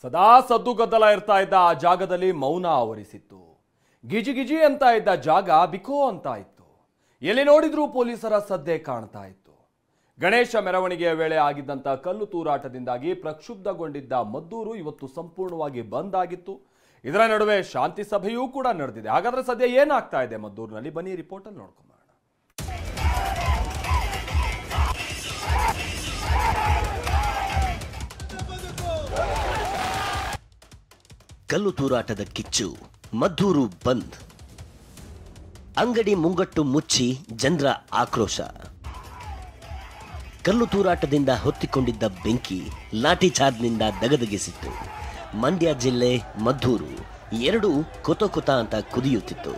ಸದಾ ಸದ್ದು ಗದ್ದಲ ಇರ್ತಾ ಇದ್ದ ಆ ಜಾಗದಲ್ಲಿ ಮೌನ ಆವರಿಸಿತ್ತು. ಗಿಜಿ ಗಿಜಿ ಅಂತ ಇದ್ದ ಜಾಗ ಬಿಕೋ ಅಂತ ಇತ್ತು. ಎಲ್ಲಿ ನೋಡಿದ್ರೂ ಪೊಲೀಸರ ಸದ್ದೆ ಕಾಣ್ತಾ ಇತ್ತು. ಗಣೇಶ ಮೆರವಣಿಗೆಯ ವೇಳೆ ಆಗಿದ್ದಂಥ ಕಲ್ಲು ತೂರಾಟದಿಂದಾಗಿ ಪ್ರಕ್ಷುಬ್ಧಗೊಂಡಿದ್ದ ಮದ್ದೂರು ಇವತ್ತು ಸಂಪೂರ್ಣವಾಗಿ ಬಂದ್ ಆಗಿತ್ತು. ಇದರ ನಡುವೆ ಶಾಂತಿ ಸಭೆಯೂ ಕೂಡ ನಡೆದಿದೆ. ಹಾಗಾದ್ರೆ ಸದ್ಯ ಏನಾಗ್ತಾ ಇದೆ ಮದ್ದೂರಿನಲ್ಲಿ, ಬನ್ನಿ ರಿಪೋರ್ಟ್ ಅಲ್ಲಿ ನೋಡ್ಕೊಂಬರೋಣ. ಕಲ್ಲು ತೂರಾಟದ ಕಿಚ್ಚು, ಮದ್ದೂರು ಬಂದ್. ಅಂಗಡಿ ಮುಂಗಟ್ಟು ಮುಚ್ಚಿ ಜನರ ಆಕ್ರೋಶ. ಕಲ್ಲು ತೂರಾಟದಿಂದ ಹೊತ್ತಿಕೊಂಡಿದ್ದ ಬೆಂಕಿ ಲಾಠಿ ಚಾರ್ಜ್ನಿಂದ ದಗದಗಿಸಿತ್ತು. ಮಂಡ್ಯ ಜಿಲ್ಲೆ ಮದ್ದೂರು ಎರಡೂ ಕೊತ ಅಂತ ಕುದಿಯುತ್ತಿತ್ತು.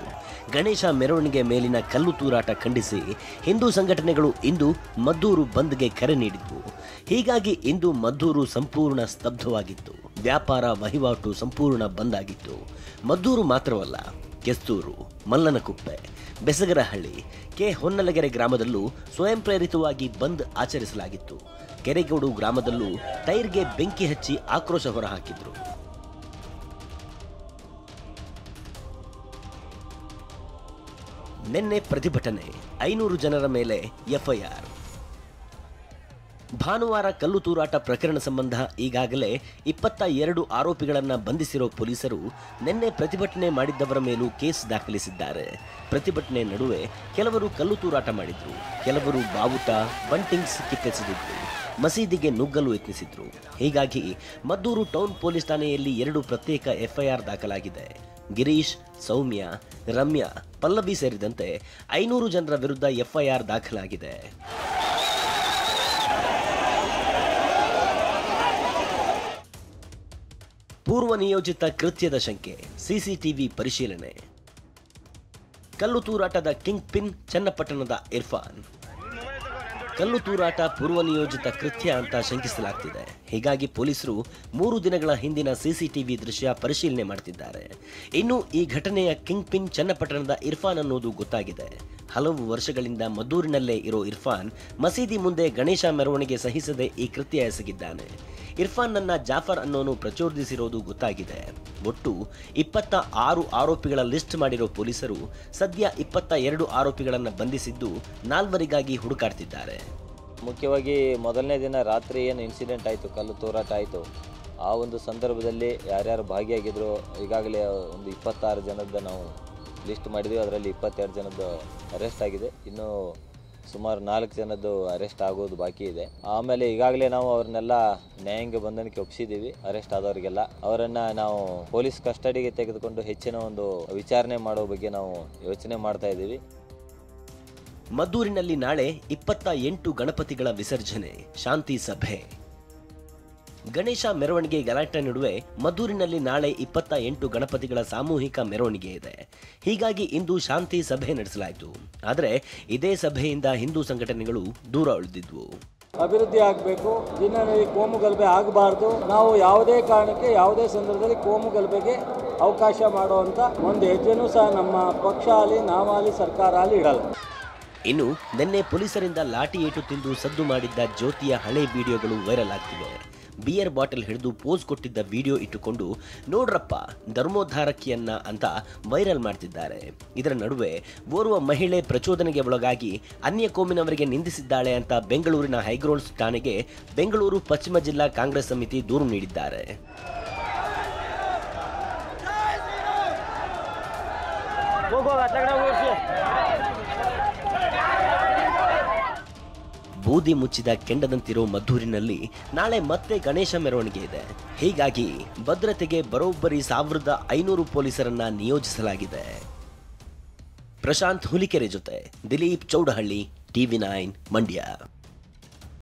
ಗಣೇಶ ಮೆರವಣಿಗೆ ಮೇಲಿನ ಕಲ್ಲು ತೂರಾಟ ಖಂಡಿಸಿ ಹಿಂದೂ ಸಂಘಟನೆಗಳು ಇಂದು ಮದ್ದೂರು ಬಂದ್ಗೆ ಕರೆ ನೀಡಿದ್ವು. ಹೀಗಾಗಿ ಇಂದು ಮದ್ದೂರು ಸಂಪೂರ್ಣ ಸ್ತಬ್ಧವಾಗಿತ್ತು. ವ್ಯಾಪಾರ ವಹಿವಾಟು ಸಂಪೂರ್ಣ ಬಂದ್ ಆಗಿತ್ತು. ಮದ್ದೂರು ಮಾತ್ರವಲ್ಲ, ಕೆಸ್ತೂರು, ಮಲ್ಲನಕುಪ್ಪೆ, ಬೆಸಗರಹಳ್ಳಿ, ಕೆ ಹೊನ್ನಲಗೆರೆ ಗ್ರಾಮದಲ್ಲೂ ಸ್ವಯಂ ಪ್ರೇರಿತವಾಗಿ ಬಂದ್ ಆಚರಿಸಲಾಗಿತ್ತು. ಕೆರೆಗೋಡು ಗ್ರಾಮದಲ್ಲೂ ಟೈರ್ಗೆ ಬೆಂಕಿ ಹಚ್ಚಿ ಆಕ್ರೋಶ ಹೊರಹಾಕಿದ್ರು. ನಿನ್ನೆ ಪ್ರತಿಭಟನೆ, 500 ಜನರ ಮೇಲೆ ಎಫ್ಐಆರ್. ಭಾನುವಾರ ಕಲ್ಲು ತೂರಾಟ ಪ್ರಕರಣ ಸಂಬಂಧ ಈಗಾಗಲೇ 22 ಆರೋಪಿಗಳನ್ನು ಬಂಧಿಸಿರೋ ಪೊಲೀಸರು ನಿನ್ನೆ ಪ್ರತಿಭಟನೆ ಮಾಡಿದ್ದವರ ಮೇಲೂ ಕೇಸ್ ದಾಖಲಿಸಿದ್ದಾರೆ. ಪ್ರತಿಭಟನೆ ನಡುವೆ ಕೆಲವರು ಕಲ್ಲು ತೂರಾಟ ಮಾಡಿದ್ರು, ಕೆಲವರು ಬಾವುಟ, ಬಂಟಿಂಗ್ಸ್ ಕಿತ್ತೆಸೆದಿದ್ರು, ಮಸೀದಿಗೆ ನುಗ್ಗಲು ಯತ್ನಿಸಿದ್ರು. ಹೀಗಾಗಿ ಮದ್ದೂರು ಟೌನ್ ಪೊಲೀಸ್ ಠಾಣೆಯಲ್ಲಿ 2 ಪ್ರತ್ಯೇಕ ಎಫ್ಐಆರ್ ದಾಖಲಾಗಿದೆ. ಗಿರೀಶ್, ಸೌಮ್ಯ, ರಮ್ಯಾ, ಪಲ್ಲವಿ ಸೇರಿದಂತೆ 500 ಜನರ ವಿರುದ್ಧ ಎಫ್ಐಆರ್ ದಾಖಲಾಗಿದೆ. ಪೂರ್ವ ನಿಯೋಜಿತ ಕೃತ್ಯದ ಶಂಕೆ, ಸಿಸಿಟಿವಿ ಪರಿಶೀಲನೆ. ಕಲ್ಲು ತೂರಾಟದ ಕಿಂಗ್ ಪಿನ್ ಚನ್ನಪಟ್ಟಣದ ಇರ್ಫಾನ್. ಕಲ್ಲು ತೂರಾಟ ಪೂರ್ವ ನಿಯೋಜಿತ ಕೃತ್ಯ ಅಂತ ಶಂಕಿಸಲಾಗ್ತಿದೆ. ಹೀಗಾಗಿ ಪೊಲೀಸರು 3 ದಿನಗಳ ಹಿಂದಿನ ಸಿಸಿಟಿವಿ ದೃಶ್ಯ ಪರಿಶೀಲನೆ ಮಾಡ್ತಿದ್ದಾರೆ. ಇನ್ನು ಈ ಘಟನೆಯ ಕಿಂಗ್ ಪಿನ್ ಚನ್ನಪಟ್ಟಣದ ಇರ್ಫಾನ್ ಅನ್ನೋದು ಗೊತ್ತಾಗಿದೆ. ಹಲವು ವರ್ಷಗಳಿಂದ ಮದ್ದೂರಿನಲ್ಲೇ ಇರೋ ಇರ್ಫಾನ್ ಮಸೀದಿ ಮುಂದೆ ಗಣೇಶ ಮೆರವಣಿಗೆ ಸಹಿಸದೆ ಈ ಕೃತ್ಯ ಎಸಗಿದ್ದಾನೆ. ಇರ್ಫಾನ್ನನ್ನ ಜಾಫರ್ ಅನ್ನೋನು ಪ್ರಚೋದಿಸಿರೋದು ಗೊತ್ತಾಗಿದೆ. ಒಟ್ಟು 26 ಆರೋಪಿಗಳ ಲಿಸ್ಟ್ ಮಾಡಿರೋ ಪೊಲೀಸರು ಸದ್ಯ 22 ಆರೋಪಿಗಳನ್ನು ಬಂಧಿಸಿದ್ದು 4ವರಿಗಾಗಿ ಹುಡುಕಾಡ್ತಿದ್ದಾರೆ. ಮುಖ್ಯವಾಗಿ ಮೊದಲನೇ ದಿನ ರಾತ್ರಿ ಏನು ಇನ್ಸಿಡೆಂಟ್ ಆಯಿತು, ಕಲ್ಲು ತೂರಾಟ ಆಯಿತು, ಆ ಒಂದು ಸಂದರ್ಭದಲ್ಲಿ ಯಾರ್ಯಾರು ಭಾಗಿಯಾಗಿದ್ರು ಈಗಾಗಲೇ ಒಂದು 26 ಜನದ ನಾವು ಲಿಸ್ಟ್ ಮಾಡಿದ್ವಿ. ಅದರಲ್ಲಿ 22 ಜನದ್ದು ಅರೆಸ್ಟ್ ಆಗಿದೆ. ಇನ್ನು ಸುಮಾರು 4 ಜನದ್ದು ಅರೆಸ್ಟ್ ಆಗೋದು ಬಾಕಿ ಇದೆ. ಆಮೇಲೆ ಈಗಾಗಲೇ ನಾವು ಅವ್ರನ್ನೆಲ್ಲ ನ್ಯಾಯಾಂಗ ಬಂಧನಕ್ಕೆ ಒಪ್ಪಿಸಿದ್ದೀವಿ. ಅರೆಸ್ಟ್ ಆದವರಿಗೆಲ್ಲ ಅವರನ್ನು ನಾವು ಪೊಲೀಸ್ ಕಸ್ಟಡಿಗೆ ತೆಗೆದುಕೊಂಡು ಹೆಚ್ಚಿನ ಒಂದು ವಿಚಾರಣೆ ಮಾಡೋ ಬಗ್ಗೆ ನಾವು ಯೋಚನೆ ಮಾಡ್ತಾ ಇದ್ದೀವಿ. ಮದ್ದೂರಿನಲ್ಲಿ ನಾಳೆ 28 ಗಣಪತಿಗಳ ವಿಸರ್ಜನೆ, ಶಾಂತಿ ಸಭೆ. ಗಣೇಶ ಮೆರವಣಿಗೆ ಗಲಾಟೆ ನಡುವೆ ಮದ್ದೂರಿನಲ್ಲಿ ನಾಳೆ 28 ಗಣಪತಿಗಳ ಸಾಮೂಹಿಕ ಮೆರವಣಿಗೆ ಇದೆ. ಹೀಗಾಗಿ ಇಂದು ಶಾಂತಿ ಸಭೆ ನಡೆಸಲಾಯಿತು. ಆದರೆ ಇದೇ ಸಭೆಯಿಂದ ಹಿಂದೂ ಸಂಘಟನೆಗಳು ದೂರ ಉಳಿದಿದ್ವು. ಅಭಿವೃದ್ಧಿ ಆಗಬೇಕು, ಜಿಲ್ಲೆಯಲ್ಲಿ ಕೋಮು ಗಲಭೆ ಆಗಬಾರ್ದು. ನಾವು ಯಾವುದೇ ಕಾರಣಕ್ಕೆ ಯಾವುದೇ ಸಂದರ್ಭದಲ್ಲಿ ಕೋಮು ಗಲಭೆಗೆ ಅವಕಾಶ ಮಾಡುವಂಥ ಒಂದು ಹೆಜ್ಜೆನೂ ಸಹ ನಮ್ಮ ಪಕ್ಷ ಆಗಲಿ ನಾವಾಗಲಿ ಸರ್ಕಾರ ಆಗಲಿ ಇಡಲ್ಲ. ಇನ್ನು ನಿನ್ನೆ ಪೊಲೀಸರಿಂದ ಲಾಠಿ ಏಟು ತಿಂದು ಸದ್ದು ಮಾಡಿದ್ದ ಜ್ಯೋತಿಯ ಹಳೆ ವಿಡಿಯೋಗಳು ವೈರಲ್ ಆಗ್ತಿವೆ. ಬಿಯರ್ ಬಾಟಲ್ ಹಿಡಿದು ಪೋಸ್ ಕೊಟ್ಟಿದ್ದ ವಿಡಿಯೋ ಇಟ್ಟುಕೊಂಡು ನೋಡ್ರಪ್ಪ ಧರ್ಮೋದ್ಧಾರಕಿಯನ್ನ ಅಂತ ವೈರಲ್ ಮಾಡ್ತಿದ್ದಾರೆ. ಇದರ ನಡುವೆ ಓರ್ವ ಮಹಿಳೆ ಪ್ರಚೋದನೆಗೆ ಒಳಗಾಗಿ ಅನ್ಯ ಕೋಮಿನವರಿಗೆ ನಿಂದಿಸಿದ್ದಾಳೆ ಅಂತ ಬೆಂಗಳೂರಿನ ಹೈಗ್ರೌಂಡ್ಸ್ ಠಾಣೆಗೆ ಬೆಂಗಳೂರು ಪಶ್ಚಿಮ ಜಿಲ್ಲಾ ಕಾಂಗ್ರೆಸ್ ಸಮಿತಿ ದೂರು ನೀಡಿದ್ದಾರೆ. ಬೂದಿ ಮುಚ್ಚಿದ ಕೆಂಡದಂತಿರೋ ಮದ್ದೂರಿನಲ್ಲಿ ನಾಳೆ ಮತ್ತೆ ಗಣೇಶ ಮೆರವಣಿಗೆ ಇದೆ. ಹೀಗಾಗಿ ಭದ್ರತೆಗೆ ಬರೋಬ್ಬರಿ 1500 ಪೊಲೀಸರನ್ನ ನಿಯೋಜಿಸಲಾಗಿದೆ. ಪ್ರಶಾಂತ್ ಹುಲಿಕೆರೆ ಜೊತೆ ದಿಲೀಪ್ ಚೌಡಹಳ್ಳಿ, TV9 ಮಂಡ್ಯ.